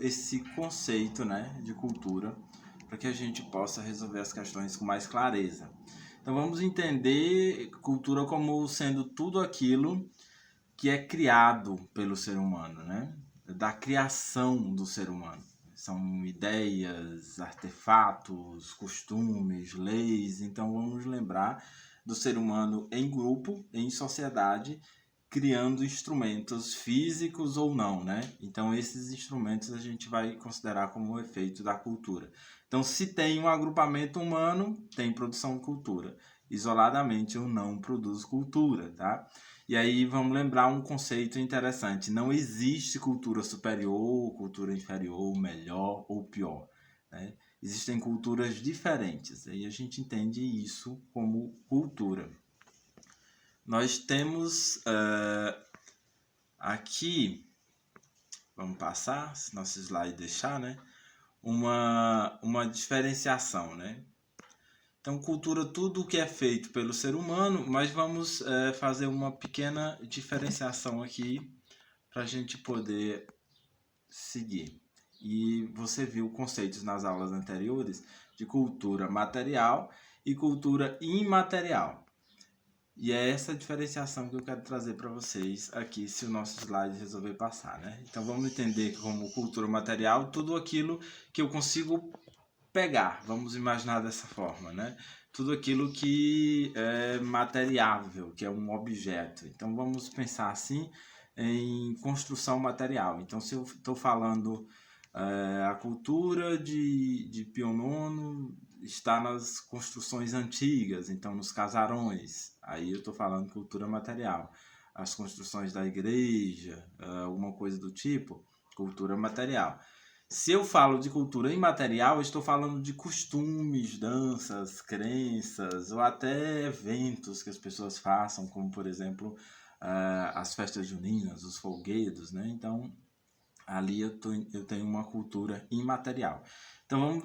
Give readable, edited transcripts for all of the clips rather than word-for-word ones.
esse conceito, né, de cultura, para que a gente possa resolver as questões com mais clareza. Então vamos entender cultura como sendo tudo aquilo que é criado pelo ser humano, né? Da criação do ser humano. São ideias, artefatos, costumes, leis. Então vamos lembrar do ser humano em grupo, em sociedade, criando instrumentos físicos ou não, né? Então esses instrumentos a gente vai considerar como efeito da cultura. Então se tem um agrupamento humano, tem produção de cultura. Isoladamente eu não produzo cultura, tá? E aí vamos lembrar um conceito interessante. Não existe cultura superior, cultura inferior, melhor ou pior, né? Existem culturas diferentes. E a gente entende isso como cultura. Nós temos aqui, vamos passar, se nosso slide deixar, né? Uma diferenciação, né? Então, cultura, tudo o que é feito pelo ser humano, mas vamos fazer uma pequena diferenciação aqui para a gente poder seguir. E você viu conceitos nas aulas anteriores de cultura material e cultura imaterial. E é essa diferenciação que eu quero trazer para vocês aqui, se o nosso slide resolver passar, né? Então vamos entender como cultura material tudo aquilo que eu consigo pegar, vamos imaginar dessa forma, né? Tudo aquilo que é materiável, que é um objeto. Então vamos pensar assim em construção material. Então se eu estou falando a cultura de Pio IX está nas construções antigas, então nos casarões. Aí eu estou falando cultura material. As construções da igreja, alguma coisa do tipo, cultura material. Se eu falo de cultura imaterial, eu estou falando de costumes, danças, crenças ou até eventos que as pessoas façam, como por exemplo as festas juninas, os folguedos, né? Então ali eu tenho uma cultura imaterial. Então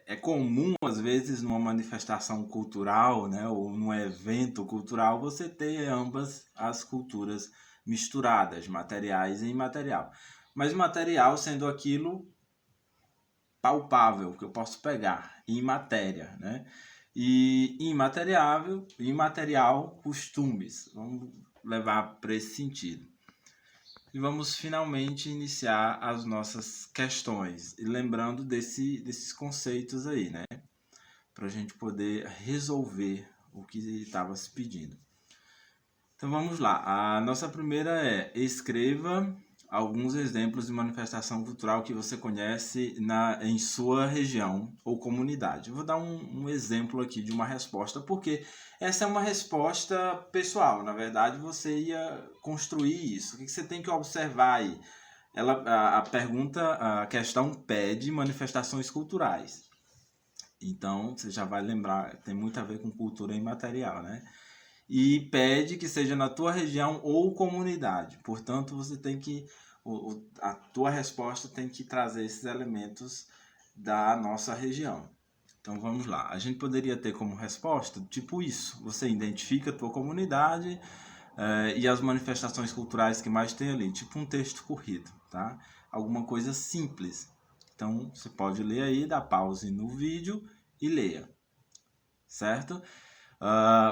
é comum às vezes numa manifestação cultural, né, ou num evento cultural, você ter ambas as culturas misturadas, materiais e imaterial. Mas material sendo aquilo palpável, que eu posso pegar, em matéria, né? E imaterial, costumes. Vamos levar para esse sentido. E vamos finalmente iniciar as nossas questões. E lembrando desses conceitos aí, né? Para a gente poder resolver o que estava se pedindo. Então vamos lá. A nossa primeira é: escreva alguns exemplos de manifestação cultural que você conhece em sua região ou comunidade. Eu vou dar um exemplo aqui de uma resposta, porque essa é uma resposta pessoal. Na verdade, você ia construir isso. O que você tem que observar aí? A questão pede manifestações culturais. Então, você já vai lembrar, tem muito a ver com cultura imaterial, né? E pede que seja na tua região ou comunidade. Portanto, você tem que a tua resposta tem que trazer esses elementos da nossa região. Então vamos lá. A gente poderia ter como resposta tipo isso. Você identifica a tua comunidade e as manifestações culturais que mais tem ali, tipo um texto corrido, tá? Alguma coisa simples. Então você pode ler aí, dar pause no vídeo e leia, certo?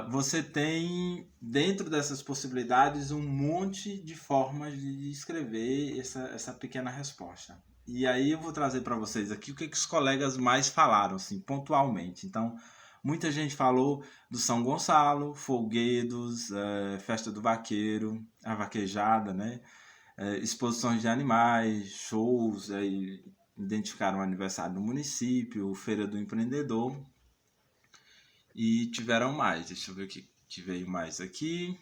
Você tem, dentro dessas possibilidades, um monte de formas de escrever essa pequena resposta. E aí eu vou trazer para vocês aqui o que os colegas mais falaram, assim, pontualmente. Então, muita gente falou do São Gonçalo, folguedos, festa do vaqueiro, a vaquejada, né? Exposições de animais, shows, identificaram o aniversário do município, feira do empreendedor. E tiveram mais, deixa eu ver o que veio mais aqui.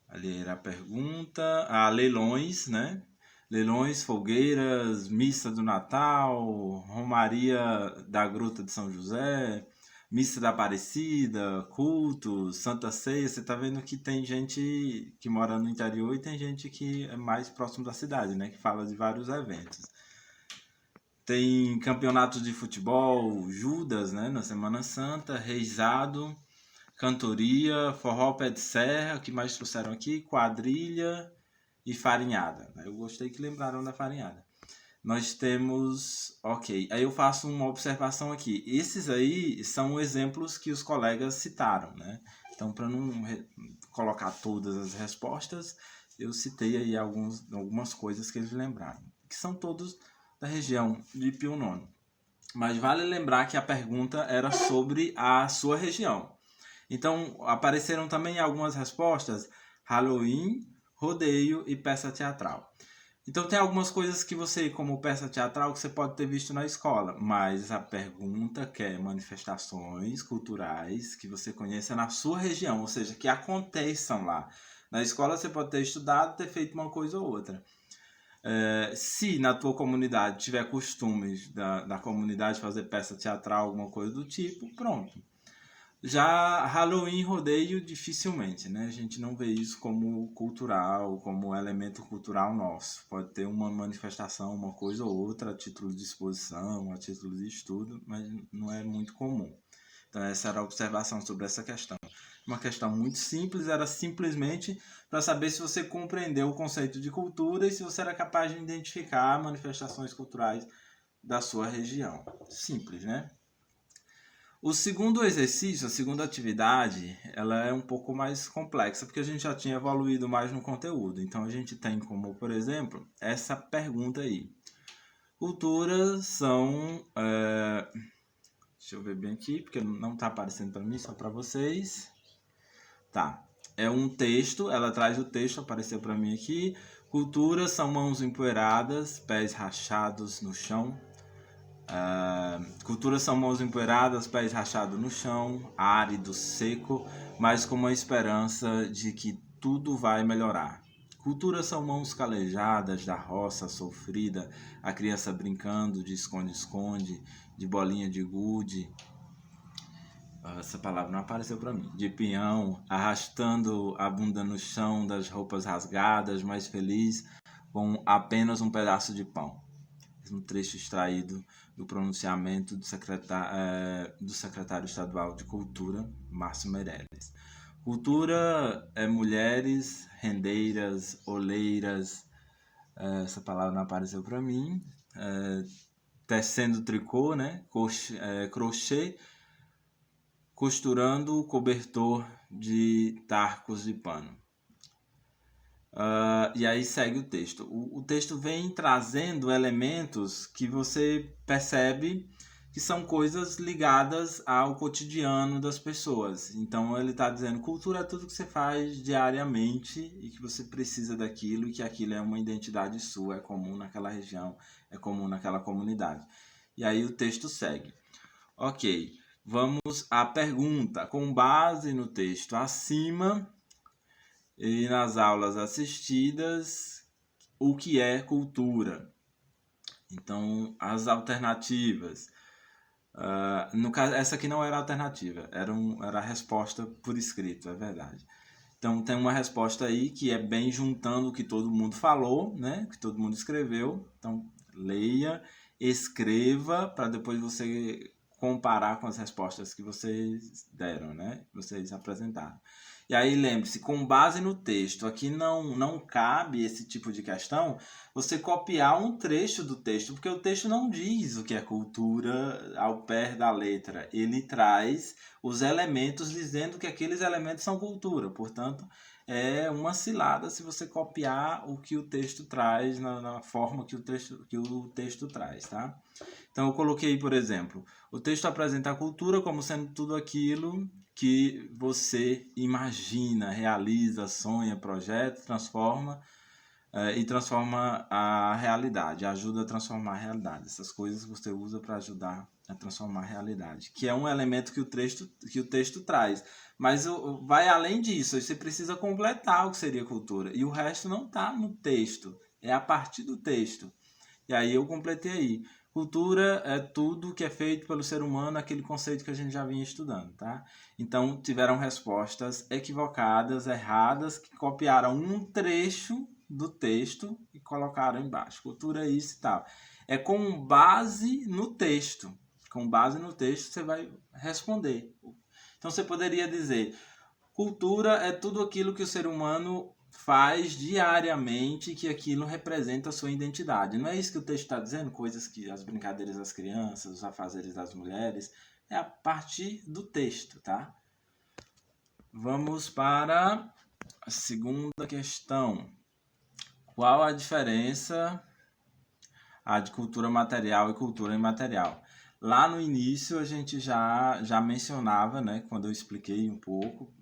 Ali era a pergunta. Leilões, né? Leilões, folgueiras, missa do Natal, Romaria da Gruta de São José, missa da Aparecida, cultos, Santa Ceia. Você tá vendo que tem gente que mora no interior e tem gente que é mais próximo da cidade, né? Que fala de vários eventos. Tem campeonatos de futebol, Judas, né, na Semana Santa, reizado, cantoria, forró pé de serra, que mais trouxeram aqui, quadrilha e farinhada. Eu gostei que lembraram da farinhada. Nós temos... Ok, aí eu faço uma observação aqui. Esses aí são exemplos que os colegas citaram, né? Então, para não colocar todas as respostas, eu citei aí algumas coisas que eles lembraram, que são todos da região de Pio IX. Mas vale lembrar que a pergunta era sobre a sua região. Então, apareceram também algumas respostas: Halloween, rodeio e peça teatral. Então, tem algumas coisas que você, como peça teatral, que você pode ter visto na escola, mas a pergunta quer manifestações culturais que você conheça na sua região, ou seja, que aconteçam lá. Na escola você pode ter estudado, ter feito uma coisa ou outra. Se na tua comunidade tiver costumes da comunidade fazer peça teatral, alguma coisa do tipo, pronto. Já Halloween, rodeio, dificilmente, né? A gente não vê isso como cultural, como elemento cultural nosso. Pode ter uma manifestação, uma coisa ou outra, a título de exposição, a título de estudo, mas não é muito comum. Então essa era a observação sobre essa questão. Uma questão muito simples, era simplesmente para saber se você compreendeu o conceito de cultura e se você era capaz de identificar manifestações culturais da sua região. Simples, né? O segundo exercício, a segunda atividade, ela é um pouco mais complexa, porque a gente já tinha evoluído mais no conteúdo. Então, a gente tem como, por exemplo, essa pergunta aí. Culturas são... Deixa eu ver bem aqui, porque não está aparecendo para mim, só para vocês. Tá. É um texto, ela traz o texto, apareceu para mim aqui. Culturas são mãos empoeiradas, pés rachados no chão. Culturas são mãos empoeiradas, pés rachados no chão, árido, seco, mas com uma esperança de que tudo vai melhorar. Culturas são mãos calejadas da roça sofrida, a criança brincando de esconde-esconde, de bolinha de gude. Essa palavra não apareceu para mim. De peão, arrastando a bunda no chão das roupas rasgadas, mas feliz com apenas um pedaço de pão. Um trecho extraído do pronunciamento do secretário estadual de Cultura, Márcio Meirelles. Cultura é mulheres, rendeiras, oleiras, essa palavra não apareceu para mim, tecendo tricô, né? Crochê, costurando cobertor de tacos de pano. E aí segue o texto. O texto vem trazendo elementos que você percebe que são coisas ligadas ao cotidiano das pessoas. Então ele está dizendo, cultura é tudo que você faz diariamente e que você precisa daquilo e que aquilo é uma identidade sua, é comum naquela região, é comum naquela comunidade. E aí o texto segue. Ok, vamos à pergunta. Com base no texto acima e nas aulas assistidas, o que é cultura? Então, as alternativas. No caso, essa aqui não era alternativa, era a resposta por escrito, é verdade. Então, tem uma resposta aí que é bem juntando o que todo mundo falou, né? Que todo mundo escreveu. Então, leia, escreva, para depois você comparar com as respostas que vocês deram, né? Vocês apresentaram. E aí lembre-se, com base no texto, aqui não cabe esse tipo de questão, você copiar um trecho do texto, porque o texto não diz o que é cultura ao pé da letra. Ele traz os elementos dizendo que aqueles elementos são cultura. Portanto, é uma cilada se você copiar o que o texto traz na forma que o texto traz, tá? Então eu coloquei, por exemplo, o texto apresenta a cultura como sendo tudo aquilo que você imagina, realiza, sonha, projeta, transforma e transforma a realidade, ajuda a transformar a realidade. Essas coisas você usa para ajudar a transformar a realidade, que é um elemento que o texto traz. Mas vai além disso, você precisa completar o que seria cultura. E o resto não está no texto, é a partir do texto. E aí eu completei aí. Cultura é tudo que é feito pelo ser humano, aquele conceito que a gente já vinha estudando, tá? Então, tiveram respostas equivocadas, erradas, que copiaram um trecho do texto e colocaram embaixo. Cultura é isso e tal. É com base no texto. Com base no texto, você vai responder. Então, você poderia dizer, cultura é tudo aquilo que o ser humano faz diariamente que aquilo representa a sua identidade. Não é isso que o texto está dizendo? Coisas que as brincadeiras das crianças, os afazeres das mulheres, é a partir do texto, tá? Vamos para a segunda questão. Qual a diferença de cultura material e cultura imaterial? Lá no início a gente já mencionava, né, quando eu expliquei um pouco,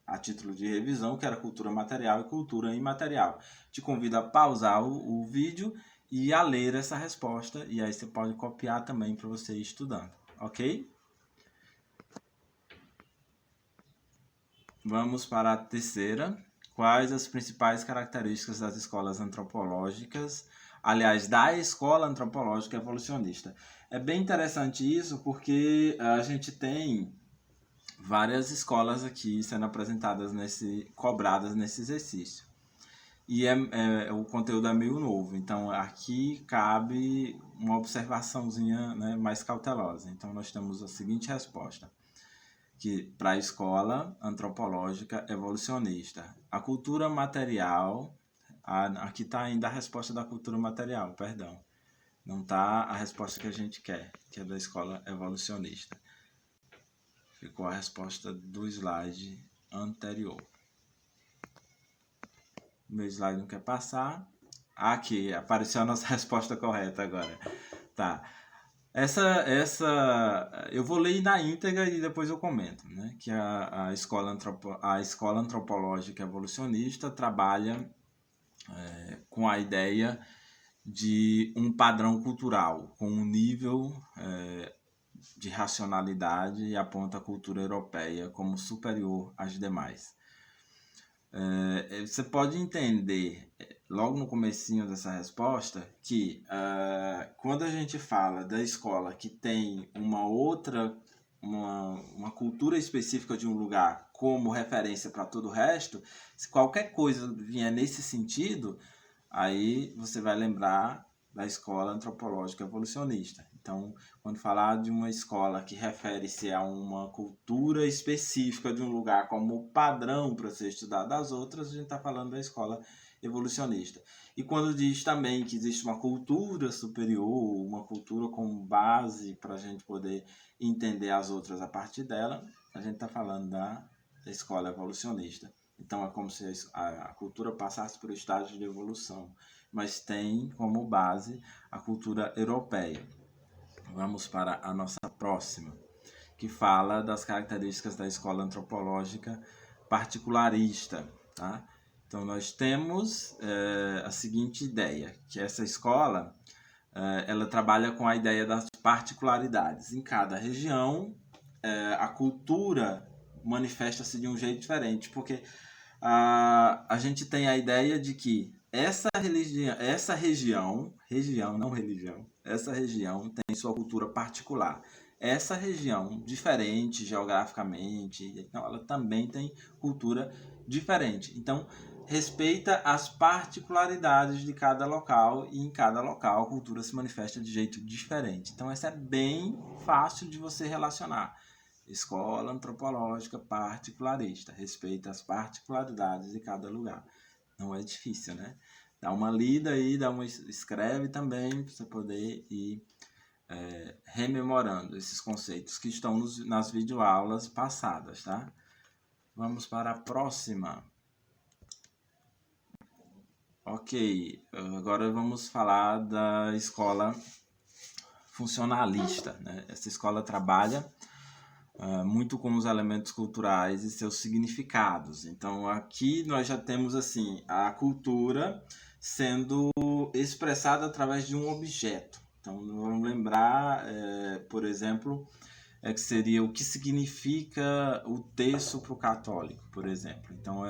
a título de revisão, que era cultura material e cultura imaterial. Te convido a pausar o vídeo e a ler essa resposta, e aí você pode copiar também para você ir estudando, ok? Vamos para a terceira. Quais as principais características das escolas antropológicas, aliás, da escola antropológica evolucionista? É bem interessante isso, porque a gente tem várias escolas aqui sendo apresentadas cobradas nesse exercício. E o conteúdo é meio novo, então aqui cabe uma observaçãozinha, né, mais cautelosa. Então nós temos a seguinte resposta, que para a escola antropológica evolucionista, a cultura material, aqui está ainda a resposta da cultura material, perdão, não está a resposta que a gente quer, que é da escola evolucionista. Ficou a resposta do slide anterior. Meu slide não quer passar. Aqui, apareceu a nossa resposta correta agora. Tá. Eu vou ler na íntegra e depois eu comento, né? Que a escola antropológica evolucionista trabalha com a ideia de um padrão cultural, com um nível de racionalidade, e aponta a cultura europeia como superior às demais. Você pode entender logo no comecinho dessa resposta que quando a gente fala da escola que tem uma cultura específica de um lugar como referência para todo o resto, se qualquer coisa vier nesse sentido, aí você vai lembrar da escola antropológica evolucionista. Então, quando falar de uma escola que refere-se a uma cultura específica de um lugar como padrão para ser estudado das outras, a gente está falando da escola evolucionista. E quando diz também que existe uma cultura superior, uma cultura como base para a gente poder entender as outras a partir dela, a gente está falando da escola evolucionista. Então é como se a cultura passasse por estágios de evolução, mas tem como base a cultura europeia. Vamos para a nossa próxima, que fala das características da escola antropológica particularista, tá? Então nós temos a seguinte ideia, que essa escola ela trabalha com a ideia das particularidades. Em cada região a cultura manifesta-se de um jeito diferente, porque a gente tem a ideia de que essa região tem sua cultura particular. Essa região, diferente geograficamente, então ela também tem cultura diferente. Então, respeita as particularidades de cada local, e em cada local a cultura se manifesta de jeito diferente. Então, essa é bem fácil de você relacionar. Escola antropológica particularista, respeita as particularidades de cada lugar. Não é difícil, né? Dá uma lida aí, escreve também para você poder ir rememorando esses conceitos que estão nas videoaulas passadas, tá? Vamos para a próxima. Ok, agora vamos falar da escola funcionalista, né? Essa escola trabalha muito com os elementos culturais e seus significados. Então aqui nós já temos assim a cultura sendo expressada através de um objeto. Então vamos lembrar, por exemplo, que seria o que significa o terço para o católico, por exemplo. Então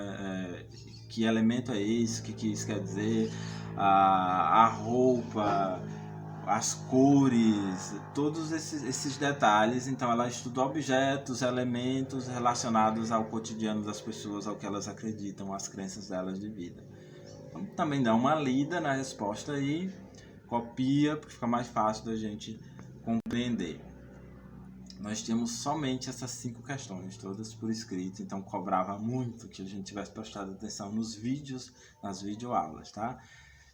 que elemento é esse, o que isso quer dizer, a roupa, as cores, todos esses detalhes. Então ela estuda objetos, elementos relacionados ao cotidiano das pessoas, ao que elas acreditam, às crenças delas de vida. Então, também dá uma lida na resposta aí, copia, porque fica mais fácil da gente compreender. nós tínhamos somente essas 5 questões, todas por escrito, então cobrava muito que a gente tivesse prestado atenção nos vídeos, nas videoaulas, tá?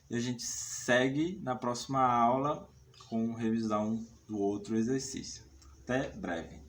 E a gente segue na próxima aula com revisão do outro exercício. Até breve!